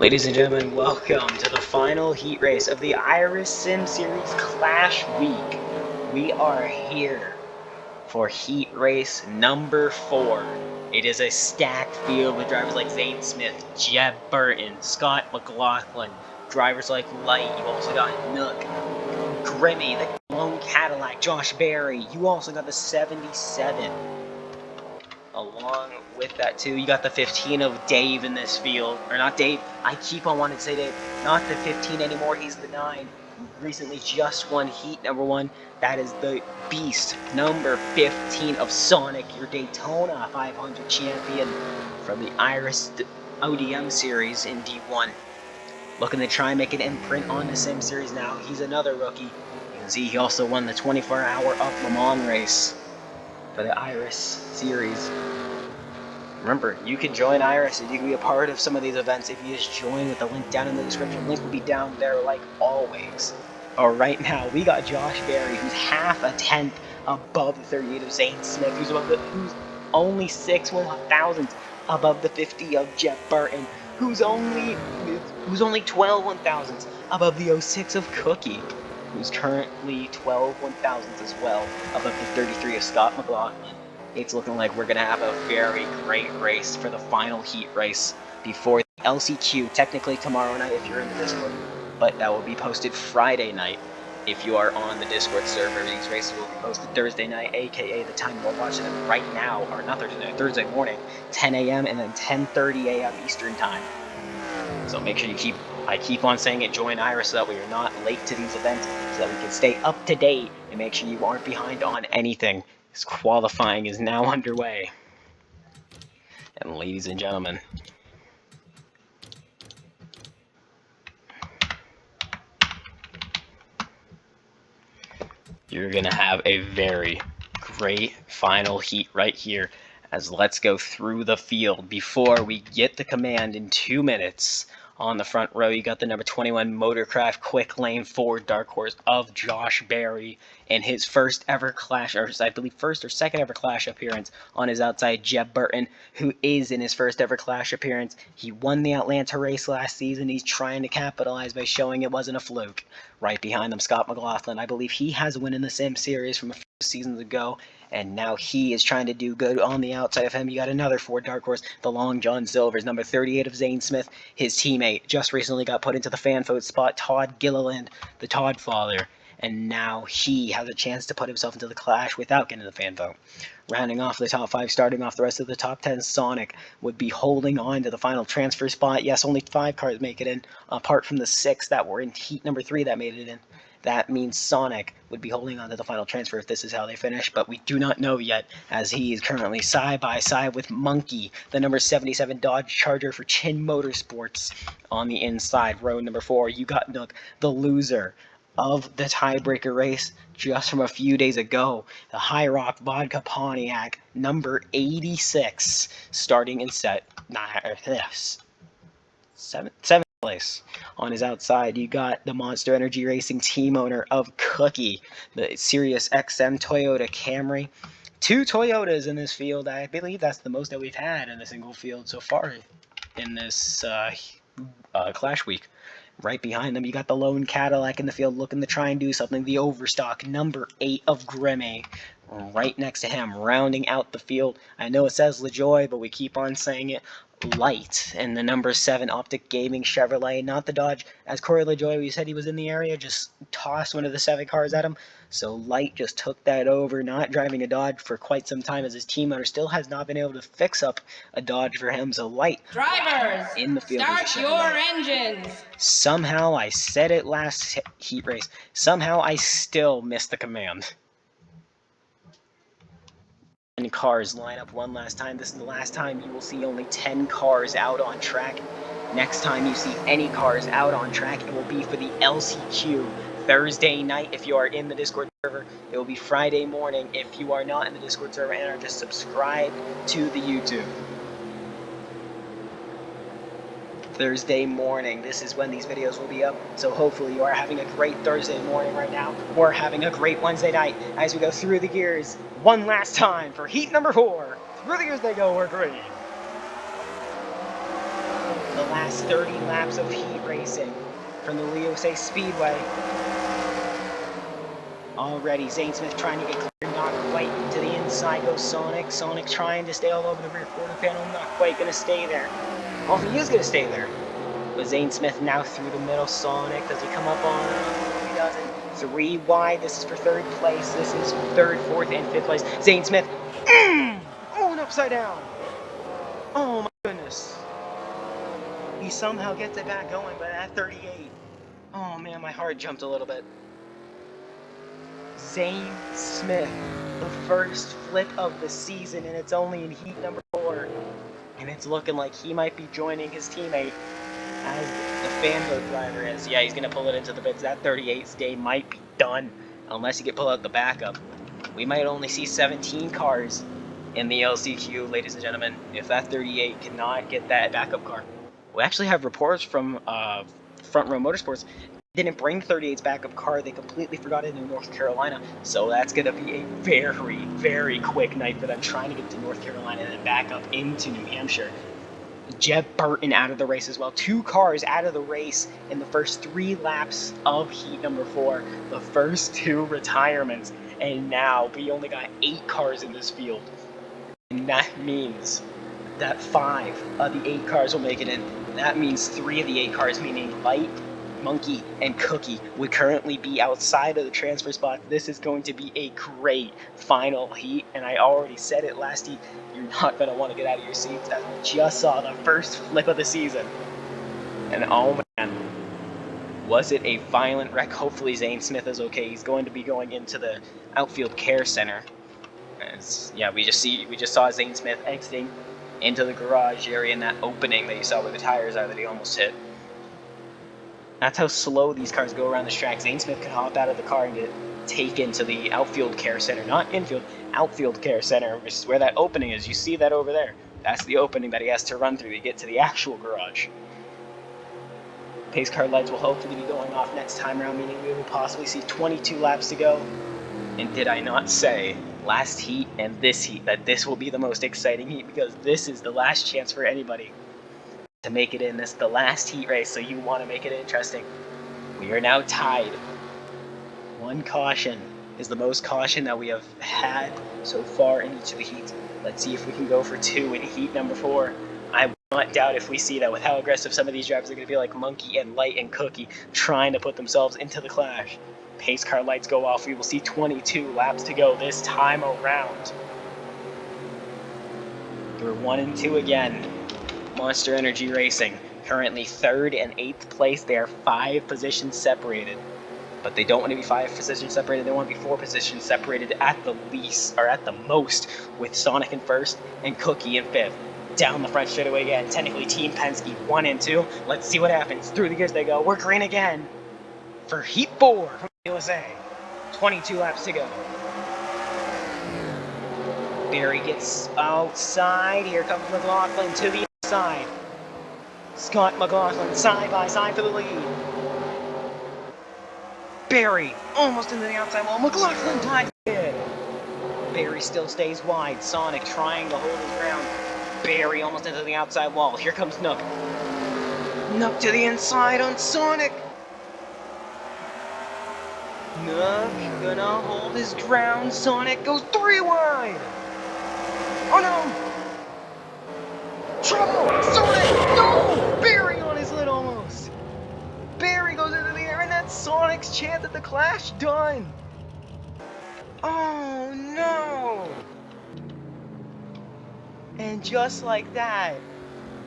Ladies and gentlemen, welcome to the final heat race of the Iris Sim Series Clash Week. We are here for heat race number 4. It is a stacked field with drivers like Zane Smith, Jeb Burton, Scott McLaughlin, drivers like Light. You've also got Nook, Grimmy, the lone Cadillac, Josh Berry. You also got the 77. Along with that too, you got the 15 of Dave in this field. Or not Dave, I keep on wanting to say Dave. Not the 15 anymore, he's the 9. Recently just won heat number 1. That is the beast, number 15 of Sonic, your Daytona 500 champion from the Iris ODM series in D1. Looking to try and make an imprint on the Sim series now. He's another rookie. You can see he also won the 24-hour of Le Mans race for the Iris series. Remember, you can join Iris and you can be a part of some of these events if you just join with the link down in the description. Link will be down there like always. Right now, we got Josh Berry, who's half a tenth above the 38 of Zane Smith, who's only 6 1,000ths above the 50 of Jeb Burton, who's only 12 1,000ths above the 06 of Cookie, who's currently 12 1,000ths as well above the 33 of Scott McLaughlin. It's looking like we're going to have a very great race for the final heat race before the LCQ, technically tomorrow night if you're in the Discord, but that will be posted Friday night if you are on the Discord server. These races will be posted Thursday night, aka the time you're watching them right now, or not Thursday night, Thursday morning, 10 a.m. and then 10:30 a.m. Eastern time. So make sure I keep on saying it, join Iris so that we are not late to these events, so that we can stay up to date and make sure you aren't behind on anything. This qualifying is now underway. And ladies and gentlemen, you're going to have a very great final heat right here, as let's go through the field before we get the command in 2 minutes. On the front row, you got the number 21 Motorcraft Quick Lane Ford Dark Horse of Josh Berry in his first ever Clash, or I believe first or second ever Clash appearance. On his outside, Jeb Burton, who is in his first ever Clash appearance. He won the Atlanta race last season. He's trying to capitalize by showing it wasn't a fluke. Right behind them, Scott McLaughlin. I believe he has a win in the Sim series from a few seasons ago, and now he is trying to do good on the outside of him. You got another Ford Dark Horse, the Long John Silvers, number 38 of Zane Smith. His teammate just recently got put into the fan vote spot, Todd Gilliland, the Todd father, and now he has a chance to put himself into the Clash without getting the fan vote. Rounding off the top 5, starting off the rest of the top 10, Sonic would be holding on to the final transfer spot. Yes, only 5 cars make it in, apart from the 6 that were in heat number 3 that made it in. That means Sonic would be holding on to the final transfer if this is how they finish, but we do not know yet, as he is currently side by side with Monkey, the number 77 Dodge Charger for Chin Motorsports. On the inside, row number 4, you got Nook, the loser of the tiebreaker race just from a few days ago, the High Rock Vodka Pontiac, number 86, starting in seventh place. On his outside, you got the Monster Energy Racing team owner of Cookie, the Sirius XM Toyota Camry. 2 Toyotas in this field. I believe that's the most that we've had in a single field so far in this Clash Week. Right behind them, you got the lone Cadillac in the field looking to try and do something. The Overstock, number 8 of Grimmy. Right next to him, rounding out the field. I know it says LaJoy, but we keep on saying it. Light and the number 7 Optic Gaming Chevrolet, not the Dodge. As Corey LaJoy, we said he was in the area, just tossed one of the 7 cars at him. So Light just took that over, not driving a Dodge for quite some time, as his team owner still has not been able to fix up a Dodge for him. So Light, drivers, in the field, start your engines. Somehow, I said it last heat race, somehow I still missed the command. Cars line up one last time. This is the last time you will see only 10 cars out on track. Next time you see any cars out on track, it will be for the LCQ Thursday night if you are in the Discord server. It will be Friday morning if you are not in the Discord server and are just subscribed to the YouTube. Thursday morning, this is when these videos will be up, so hopefully you are having a great Thursday morning right now, or having a great Wednesday night as we go through the gears one last time for heat number 4. Through the gears they go, we're green. The last 30 laps of heat racing from the Liocé Speedway. Already, Zane Smith trying to get clear, not quite to the inside goes Sonic. Sonic trying to stay all over the rear quarter panel, not quite going to stay there. Well, he is going to stay there. But Zane Smith now through the middle. Sonic, does he come up on him? He doesn't. 3 wide, this is for 3rd place. This is 3rd, 4th, and 5th place. Zane Smith, oh, and upside down. Oh my goodness. He somehow gets it back going, but at 38. Oh man, my heart jumped a little bit. Zane Smith, the first flip of the season, and it's only in heat number 4. And it's looking like he might be joining his teammate as the Fanboat driver is. Yeah, he's going to pull it into the pits. That 38's day might be done unless he can pull out the backup. We might only see 17 cars in the LCQ, ladies and gentlemen, if that 38 cannot get that backup car. We actually have reports from Front Row Motorsports. They didn't bring the 38's backup car. They completely forgot it in North Carolina. So that's going to be a very, very quick night for them trying to get to North Carolina and then back up into New Hampshire. Jeb Burton out of the race as well. 2 cars out of the race in the first 3 laps of heat number 4. The first 2 retirements. And now we only got 8 cars in this field. And that means that 5 of the 8 cars will make it in. That means 3 of the 8 cars, meaning Light, Monkey, and Cookie, would currently be outside of the transfer spot. This is going to be a great final heat, and I already said it last heat. You're not going to want to get out of your seats as we just saw the first flip of the season. And oh man, was it a violent wreck? Hopefully Zane Smith is okay. He's going to be going into the outfield care center. Yeah, we just saw Zane Smith exiting into the garage area in that opening that you saw where the tires are that he almost hit. That's how slow these cars go around the track. Zane Smith can hop out of the car and get taken to the outfield care center. Not infield, outfield care center, which is where that opening is. You see that over there. That's the opening that he has to run through to get to the actual garage. Pace car lights will hopefully be going off next time around, meaning we will possibly see 22 laps to go. And did I not say last heat and this heat that this will be the most exciting heat, because this is the last chance for anybody to make it in. This is the last heat race, so you want to make it interesting. We are now tied. 1 caution is the most caution that we have had so far in each of the heats. Let's see if we can go for 2 in heat number 4. I will not doubt if we see that with how aggressive some of these drivers are going to be, like Monkey and Light and Cookie, trying to put themselves into the clash. Pace car lights go off. We will see 22 laps to go this time around. We're 1 and 2 again. Monster Energy Racing, currently 3rd and 8th place. They are 5 positions separated. But they don't want to be 5 positions separated. They want to be 4 positions separated at the least, or at the most, with Sonic in 1st and Cookie in 5th. Down the front straightaway again. Technically Team Penske 1 and 2. Let's see what happens. Through the gears they go. We're green again for Heat 4 from USA. 22 laps to go. Barry gets outside. Here comes McLaughlin to the inside. Scott McLaughlin side by side for the lead. Barry almost into the outside wall. McLaughlin ties it. Barry still stays wide. Sonic trying to hold his ground. Barry almost into the outside wall. Here comes Nook. Nook to the inside on Sonic. Nook gonna hold his ground. Sonic goes 3 wide. Oh no! Trouble! Sonic! No! Barry on his lid almost! Barry goes into the air, and that's Sonic's chance at the clash done! Oh no! And just like that,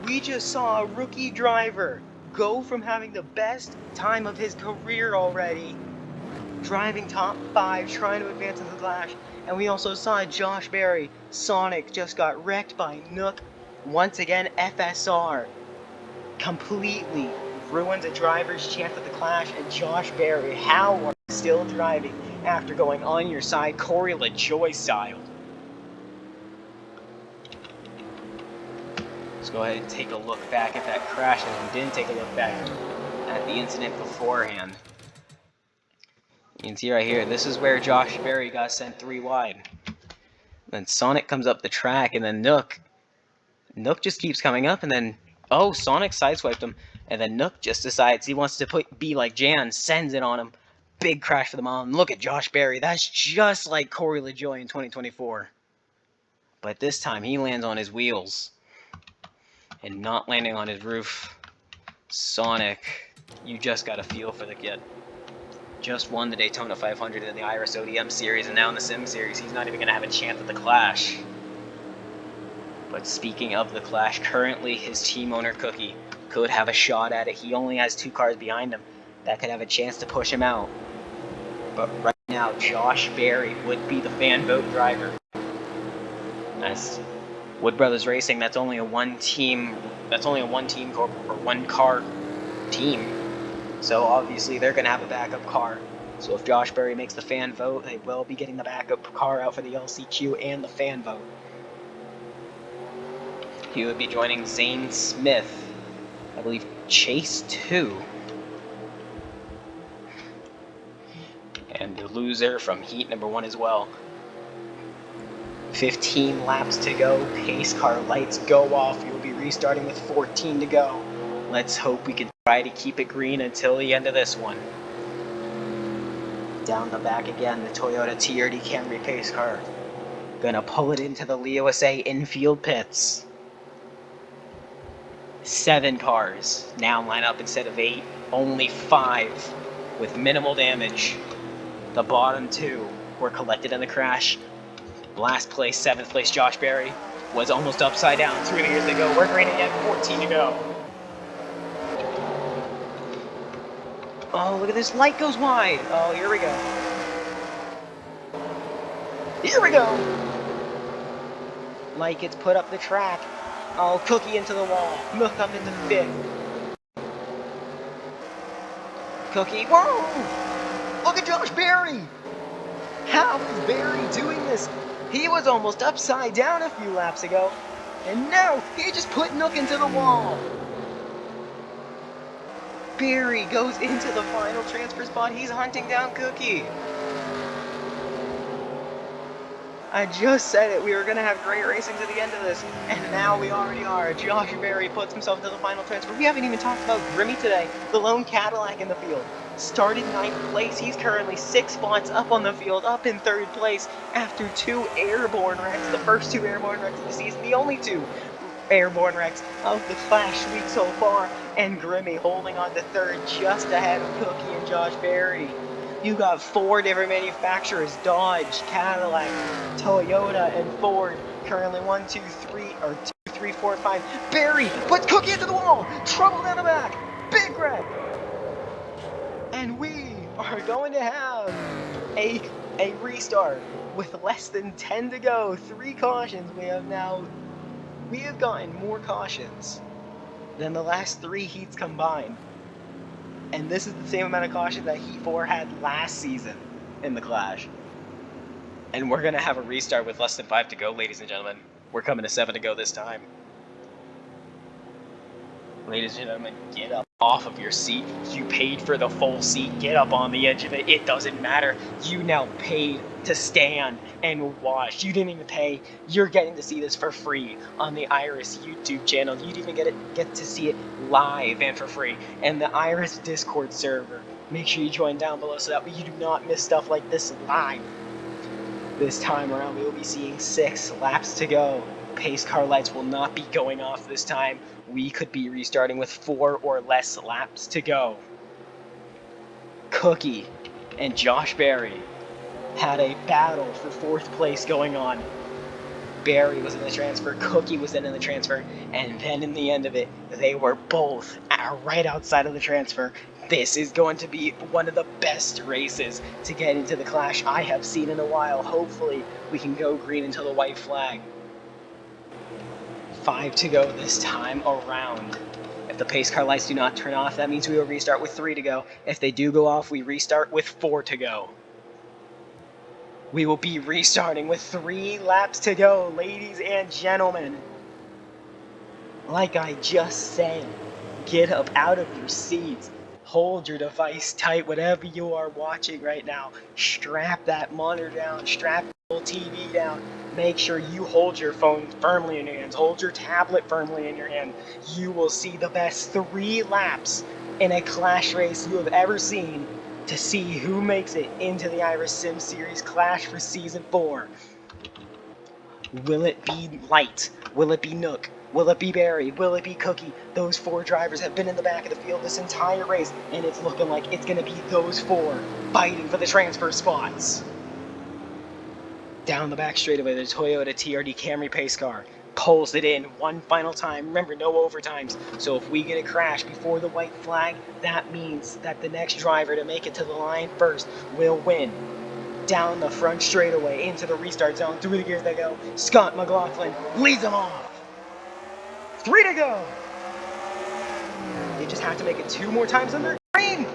we just saw a rookie driver go from having the best time of his career already, driving top 5, trying to advance into the clash. And we also saw Josh Berry. Sonic just got wrecked by Nook. Once again, FSR completely ruins a driver's chance at the clash. And Josh Berry, how are you still driving after going on your side, Corey LaJoie style? Let's go ahead and take a look back at that crash, as we didn't take a look back at the incident beforehand. You can see right here, this is where Josh Berry got sent 3 wide. Then Sonic comes up the track, and then Nook just keeps coming up, and then Oh, Sonic sideswiped him, and then Nook just decides he wants to be like Jan, sends it on him. Big crash for the mom. Look at Josh Berry. That's just like Corey LaJoie in 2024. But this time he lands on his wheels and not landing on his roof. Sonic, you just got a feel for the kid. Just won the Daytona 500 in the Iris ODM series, and now in the Sim series, he's not even going to have a chance at the Clash. But speaking of the Clash, currently his team owner Cookie could have a shot at it. He only has 2 cars behind him that could have a chance to push him out. But right now, Josh Berry would be the fan vote driver. As Wood Brothers Racing, that's only a one car team. So obviously they're going to have a backup car. So if Josh Berry makes the fan vote, they will be getting the backup car out for the LCQ and the fan vote. He would be joining Zane Smith, I believe Chase 2. And the loser from heat number 1 as well. 15 laps to go, pace car lights go off, you'll be restarting with 14 to go. Let's hope we can try to keep it green until the end of this one. Down the back again, the Toyota TRD Camry pace car. Gonna pull it into the USA infield pits. 7 cars now line up instead of 8, only 5 with minimal damage. The bottom 2 were collected in the crash. Last place, 7th place, Josh Berry was almost upside down. 3 years to go. We're green again, 14 to go. Oh, look at this. Light goes wide. Oh, here we go. Here we go. Light gets put up the track. Oh, Cookie into the wall. Nook up into 5th. Cookie. Whoa! Look at Josh Berry. How is Berry doing this? He was almost upside down a few laps ago. And now he just put Nook into the wall. Berry goes into the final transfer spot. He's hunting down Cookie. I just said it. We were going to have great racing to the end of this. And now we already are. Josh Berry puts himself into the final transfer. We haven't even talked about Grimmy today. The lone Cadillac in the field. Started 9th place. He's currently 6 spots up on the field, up in 3rd place after 2 airborne wrecks. The first 2 airborne wrecks of the season. The only 2 airborne wrecks of the Clash week so far. And Grimmy holding on to 3rd just ahead of Cookie and Josh Berry. You got 4 different manufacturers, Dodge, Cadillac, Toyota, and Ford. Currently 1, 2, 3, or 2, 3, 4, 5. Berry puts Cookie into the wall. Trouble down the back. Big wreck. And we are going to have a restart with less than 10 to go. 3 cautions. We have gotten more cautions than the last 3 heats combined. And this is the same amount of caution that Heat 4 had last season in the Clash. And we're going to have a restart with less than 5 to go, ladies and gentlemen. We're coming to 7 to go this time. Ladies and gentlemen, get up off of your seat. You paid for the full seat. Get up on the edge of it. It doesn't matter. You now paid to stand and watch. You didn't even pay. You're getting to see this for free on the Iris YouTube channel. You didn't even get to see it live and for free. And the Iris Discord server. Make sure you join down below so that you do not miss stuff like this live. This time around, we will be seeing 6 laps to go. Pace car lights will not be going off this time. We could be restarting with 4 or less laps to go. Cookie and Josh Berry had a battle for 4th place going on. Berry was in the transfer, Cookie was in the transfer, and then in the end of it, they were both right outside of the transfer. This is going to be one of the best races to get into the Clash I have seen in a while. Hopefully, we can go green until the white flag. 5 to go this time around. If the pace car lights do not turn off, that means we will restart with 3 to go. If they do go off, we restart with 4 to go. We will be restarting with 3 laps to go, ladies and gentlemen. Like I just said, get up out of your seats. Hold your device tight, whatever you are watching right now. Strap that monitor down, strap the TV down. make sure you hold your phone firmly in your hands, hold your tablet firmly in your hand. You will see the best 3 laps in a Clash race you have ever seen to see who makes it into the Iris Sim Series Clash for Season 4. Will it be Light? Will it be Nook? Will it be Barry? Will it be Cookie? Those 4 drivers have been in the back of the field this entire race, and it's looking like it's going to be those 4 fighting for the transfer spots. Down the back straightaway, the Toyota TRD Camry pace car pulls it in one final time. Remember, no overtimes. So if we get a crash before the white flag, that means that the next driver to make it to the line first will win. Down the front straightaway into the restart zone, through the gears they go. Scott McLaughlin leads them off. 3 to go. They just have to make it 2 more times on their green.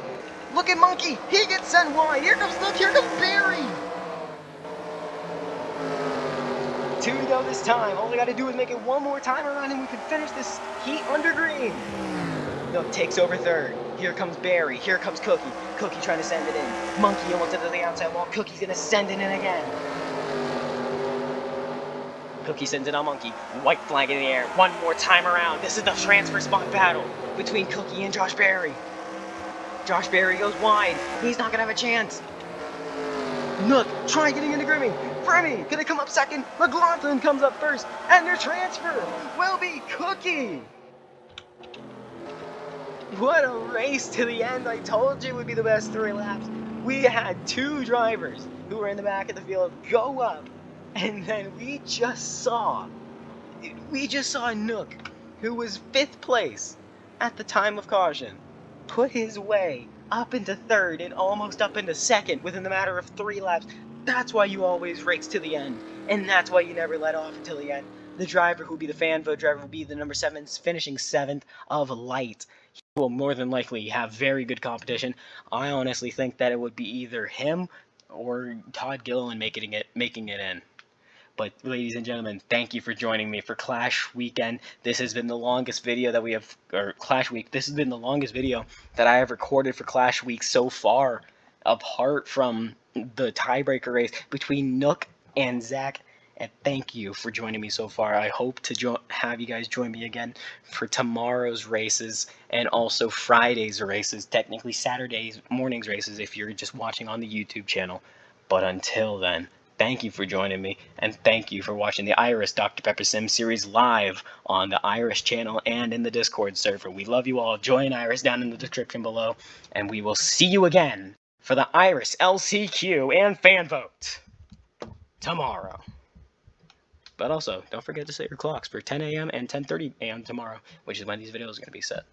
Look at Monkey. He gets sent wide. Here comes Luke. Here comes Barry. 2 to go this time. All they got to do is make it 1 more time around and we can finish this heat under green. Nook takes over 3rd. Here comes Barry. Here comes Cookie. Cookie trying to send it in. Monkey almost into the outside wall. Cookie's going to send it in again. Cookie sends it on Monkey. White flag in the air. 1 more time around. This is the transfer spot battle between Cookie and Josh Barry. Josh Barry goes wide. He's not going to have a chance. Nook, try getting into Grimmy. Grimmy gonna come up 2nd. McLaughlin comes up 1st. And their transfer will be Cookie. What a race to the end. I told you it would be the best 3 laps. We had 2 drivers who were in the back of the field go up. And then we just saw Nook, who was 5th place at the time of caution, put his way up into 3rd and almost up into 2nd within the matter of 3 laps. That's why you always race to the end, and that's why you never let off until the end. The driver who will be the fan vote driver will be the number 7, finishing 7th of Light. He will more than likely have very good competition. I honestly think that it would be either him or Todd Gilliland making it in. But ladies and gentlemen, thank you for joining me for Clash Weekend. This has been the longest video that we have, or Clash Week. This has been the longest video that I have recorded for Clash Week so far, apart from the tiebreaker race between Nook and Zach. And thank you for joining me so far. I hope to have you guys join me again for tomorrow's races and also Friday's races, technically Saturday's morning's races if you're just watching on the YouTube channel. But until then, thank you for joining me, and thank you for watching the Iris Dr. Pepper Sim series live on the Iris channel and in the Discord server. We love you all. Join Iris down in the description below, and we will see you again for the Iris LCQ and fan vote tomorrow. But also, don't forget to set your clocks for 10 a.m. and 10:30 a.m. tomorrow, which is when these videos are going to be set.